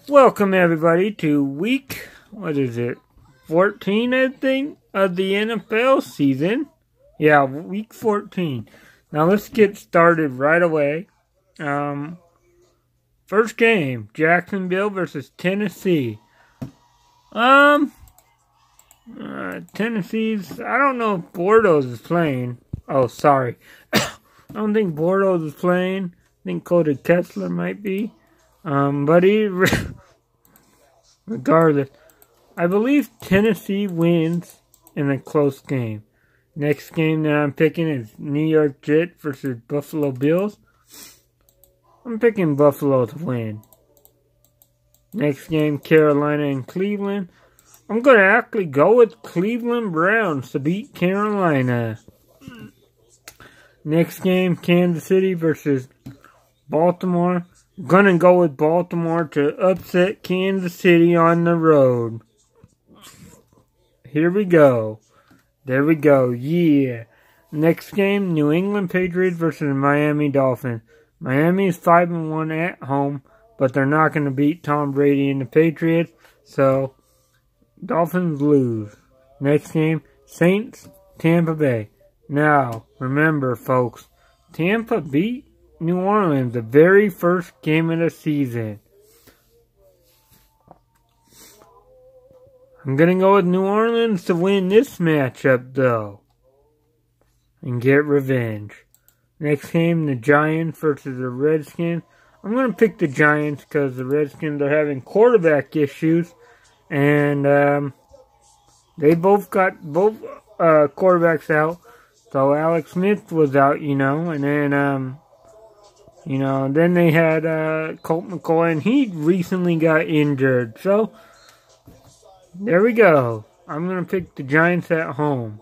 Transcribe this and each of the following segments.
Welcome everybody to week, 14 I think, of the NFL season. Yeah, week 14. Now let's get started right away. First game, Jacksonville versus Tennessee. Tennessee's, I don't know if Bordeaux is playing. Oh, sorry. I don't think Bordeaux is playing. I think Cody Kessler might be. But regardless, I believe Tennessee wins in a close game. Next game that I'm picking is New York Jets versus Buffalo Bills. I'm picking Buffalo to win. Next game, Carolina and Cleveland. I'm going to actually go with Cleveland Browns to beat Carolina. Next game, Kansas City versus Baltimore. I'm going to go with Baltimore to upset Kansas City on the road. Here we go. There we go. Yeah. Next game, New England Patriots versus Miami Dolphins. Miami is 5-1 at home, but they're not going to beat Tom Brady and the Patriots, so Dolphins lose. Next game, Saints, Tampa Bay. Now, remember, folks, Tampa beat New Orleans the very first game of the season. I'm going to go with New Orleans to win this matchup, though, and get revenge. Next game, the Giants versus the Redskins. I'm going to pick the Giants because the Redskins are having quarterback issues. And they both got quarterbacks out. So Alex Smith was out, and then, then they had Colt McCoy, and he recently got injured. So, there we go. I'm going to pick the Giants at home.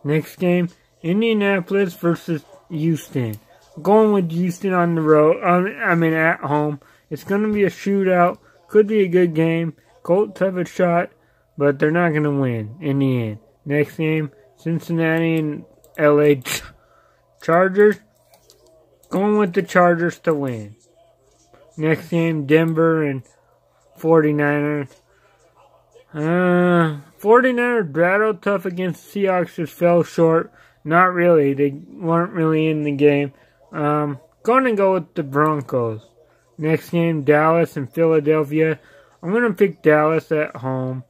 Next game, Indianapolis versus Houston. Going with Houston on the road. At home. It's going to be a shootout. Could be a good game. Colts have a shot, but they're not going to win in the end. Next game, Cincinnati and LA Chargers. Going with the Chargers to win. Next game, Denver and 49ers. 49ers battled tough against the Seahawks, just fell short. Not really. They weren't really in the game. Going to go with the Broncos. Next game, Dallas and Philadelphia. I'm going to pick Dallas at home.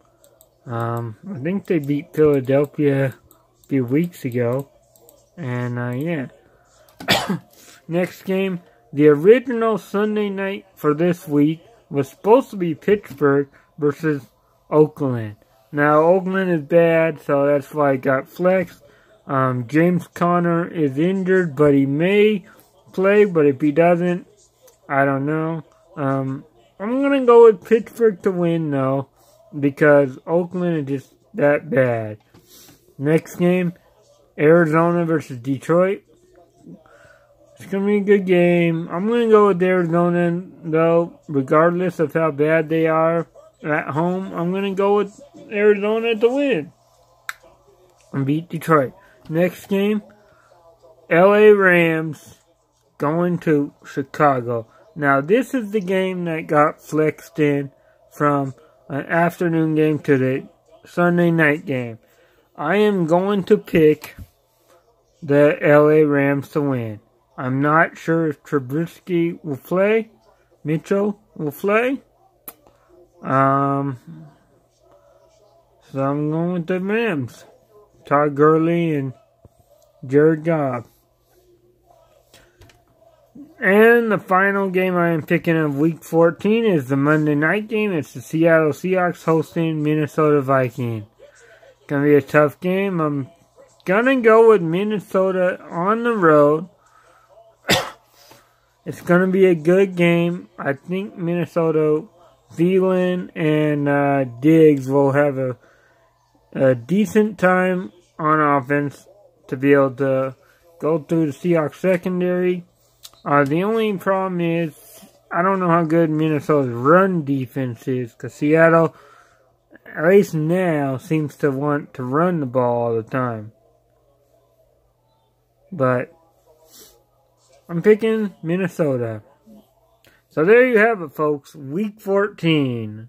I think they beat Philadelphia a few weeks ago. And, yeah. Next game, the original Sunday night for this week was supposed to be Pittsburgh versus Oakland. Now, Oakland is bad, so that's why it got flexed. James Conner is injured, but he may play, but if he doesn't, I don't know. I'm going to go with Pittsburgh to win, though, because Oakland is just that bad. Next game, Arizona versus Detroit. It's going to be a good game. I'm going to go with Arizona, though, regardless of how bad they are at home. I'm going to go with Arizona to win and beat Detroit. Next game, LA Rams going to Chicago. Now, this is the game that got flexed in from an afternoon game to the Sunday night game. I am going to pick the LA Rams to win. I'm not sure if Trubisky will play. Mitchell will play. So I'm going with the Rams. Todd Gurley and Jared Goff. And the final game I am picking of week 14 is the Monday night game. It's the Seattle Seahawks hosting Minnesota Vikings. It's going to be a tough game. I'm going to go with Minnesota on the road. It's going to be a good game. I think Minnesota, Thielen and Diggs will have a decent time on offense to be able to go through the Seahawks secondary. The only problem is, I don't know how good Minnesota's run defense is, because Seattle, at least now, seems to want to run the ball all the time. But I'm picking Minnesota. So there you have it, folks. Week 14.